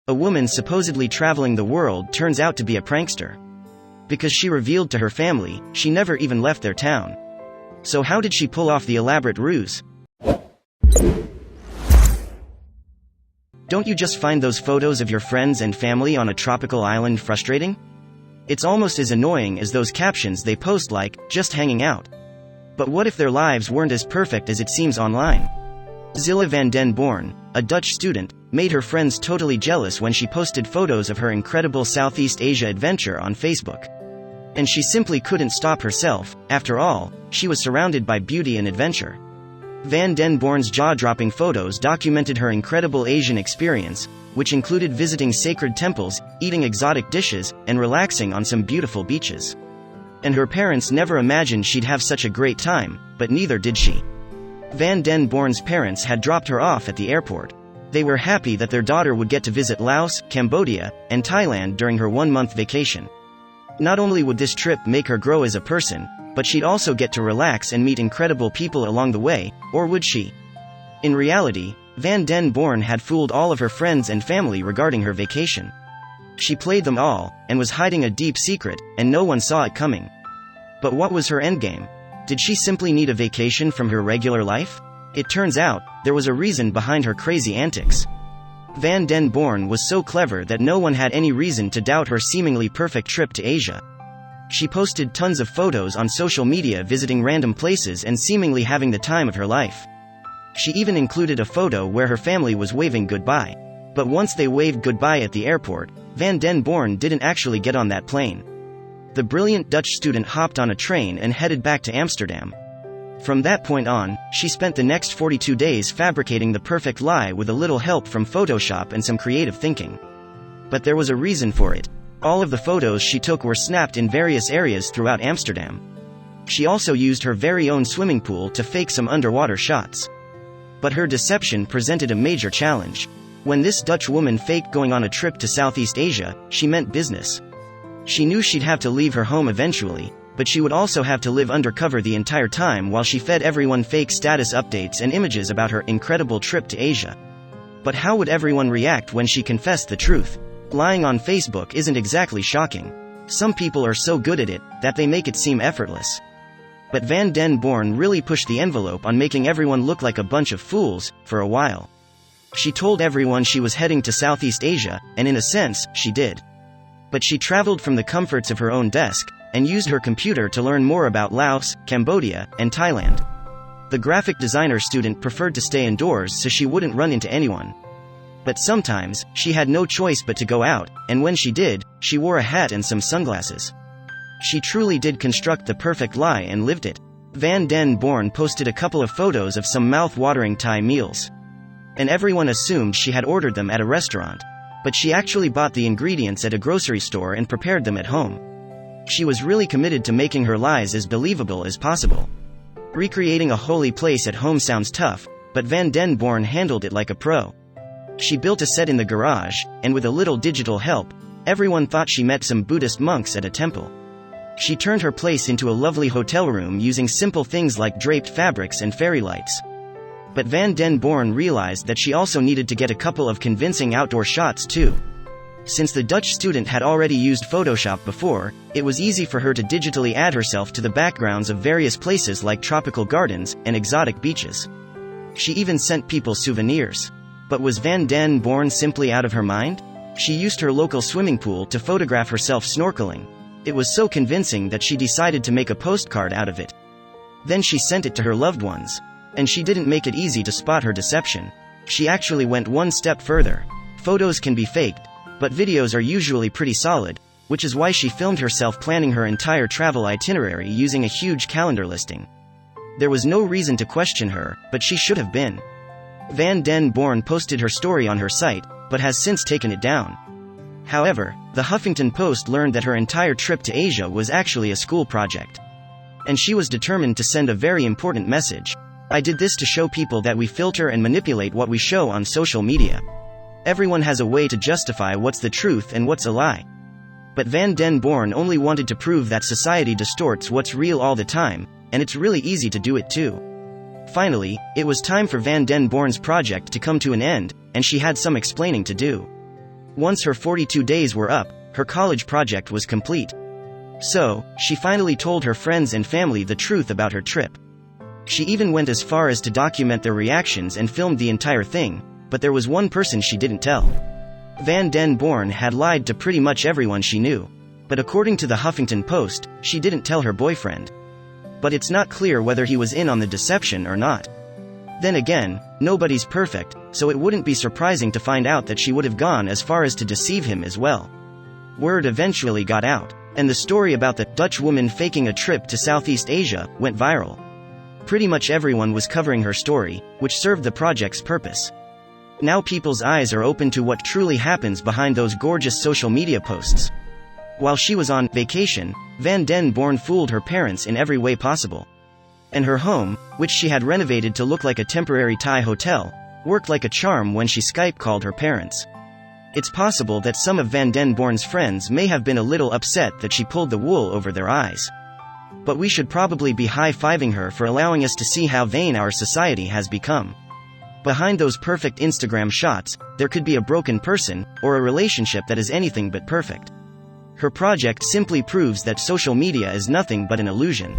A woman supposedly traveling the world turns out to be a prankster. Because she revealed to her family, she never even left their town. So how did she pull off the elaborate ruse? Don't you just find those photos of your friends and family on a tropical island frustrating? It's almost as annoying as those captions they post like, just hanging out. But what if their lives weren't as perfect as it seems online? Zilla van den Born, a Dutch student, made her friends totally jealous when she posted photos of her incredible Southeast Asia adventure on Facebook. And she simply couldn't stop herself. After all, she was surrounded by beauty and adventure. Van den Born's jaw-dropping photos documented her incredible Asian experience, which included visiting sacred temples, eating exotic dishes, and relaxing on some beautiful beaches. And her parents never imagined she'd have such a great time, but neither did she. Van den Born's parents had dropped her off at the airport. They were happy that their daughter would get to visit Laos, Cambodia, and Thailand during her one-month vacation. Not only would this trip make her grow as a person, but she'd also get to relax and meet incredible people along the way, or would she? In reality, Van den Born had fooled all of her friends and family regarding her vacation. She played them all, and was hiding a deep secret, and no one saw it coming. But what was her endgame? Did she simply need a vacation from her regular life? It turns out, there was a reason behind her crazy antics. Van den Born was so clever that no one had any reason to doubt her seemingly perfect trip to Asia. She posted tons of photos on social media visiting random places and seemingly having the time of her life. She even included a photo where her family was waving goodbye. But once they waved goodbye at the airport, Van den Born didn't actually get on that plane. The brilliant Dutch student hopped on a train and headed back to Amsterdam. From that point on, she spent the next 42 days fabricating the perfect lie with a little help from Photoshop and some creative thinking. But there was a reason for it. All of the photos she took were snapped in various areas throughout Amsterdam. She also used her very own swimming pool to fake some underwater shots. But her deception presented a major challenge. When this Dutch woman faked going on a trip to Southeast Asia, she meant business. She knew she'd have to leave her home eventually, but she would also have to live undercover the entire time while she fed everyone fake status updates and images about her incredible trip to Asia. But how would everyone react when she confessed the truth? Lying on Facebook isn't exactly shocking. Some people are so good at it that they make it seem effortless. But Van den Born really pushed the envelope on making everyone look like a bunch of fools, for a while. She told everyone she was heading to Southeast Asia, and in a sense, she did. But she traveled from the comforts of her own desk, and used her computer to learn more about Laos, Cambodia, and Thailand. The graphic designer student preferred to stay indoors so she wouldn't run into anyone. But sometimes, she had no choice but to go out, and when she did, she wore a hat and some sunglasses. She truly did construct the perfect lie and lived it. Van den Born posted a couple of photos of some mouth-watering Thai meals. And everyone assumed she had ordered them at a restaurant. But she actually bought the ingredients at a grocery store and prepared them at home. She was really committed to making her lies as believable as possible. Recreating a holy place at home sounds tough, but Van den Born handled it like a pro. She built a set in the garage, and with a little digital help, everyone thought she met some Buddhist monks at a temple. She turned her place into a lovely hotel room using simple things like draped fabrics and fairy lights. But Van den Born realized that she also needed to get a couple of convincing outdoor shots too. Since the Dutch student had already used Photoshop before, it was easy for her to digitally add herself to the backgrounds of various places like tropical gardens and exotic beaches. She even sent people souvenirs. But was Van den Born simply out of her mind? She used her local swimming pool to photograph herself snorkeling. It was so convincing that she decided to make a postcard out of it. Then she sent it to her loved ones. And she didn't make it easy to spot her deception. She actually went one step further. Photos can be faked, but videos are usually pretty solid, which is why she filmed herself planning her entire travel itinerary using a huge calendar listing. There was no reason to question her, but she should have been. Van den Born posted her story on her site, but has since taken it down. However, the Huffington Post learned that her entire trip to Asia was actually a school project. And she was determined to send a very important message. I did this to show people that we filter and manipulate what we show on social media. Everyone has a way to justify what's the truth and what's a lie. But Van den Born only wanted to prove that society distorts what's real all the time, and it's really easy to do it too. Finally, it was time for Van den Born's project to come to an end, and she had some explaining to do. Once her 42 days were up, her college project was complete. So, she finally told her friends and family the truth about her trip. She even went as far as to document their reactions and filmed the entire thing, but there was one person she didn't tell. Van den Born had lied to pretty much everyone she knew. But according to the Huffington Post, she didn't tell her boyfriend. But it's not clear whether he was in on the deception or not. Then again, nobody's perfect, so it wouldn't be surprising to find out that she would have gone as far as to deceive him as well. Word eventually got out, and the story about the Dutch woman faking a trip to Southeast Asia went viral. Pretty much everyone was covering her story, which served the project's purpose. Now people's eyes are open to what truly happens behind those gorgeous social media posts. While she was on vacation, Van den Born fooled her parents in every way possible. And her home, which she had renovated to look like a temporary Thai hotel, worked like a charm when she Skype called her parents. It's possible that some of Van den Born's friends may have been a little upset that she pulled the wool over their eyes. But we should probably be high-fiving her for allowing us to see how vain our society has become. Behind those perfect Instagram shots, there could be a broken person, or a relationship that is anything but perfect. Her project simply proves that social media is nothing but an illusion.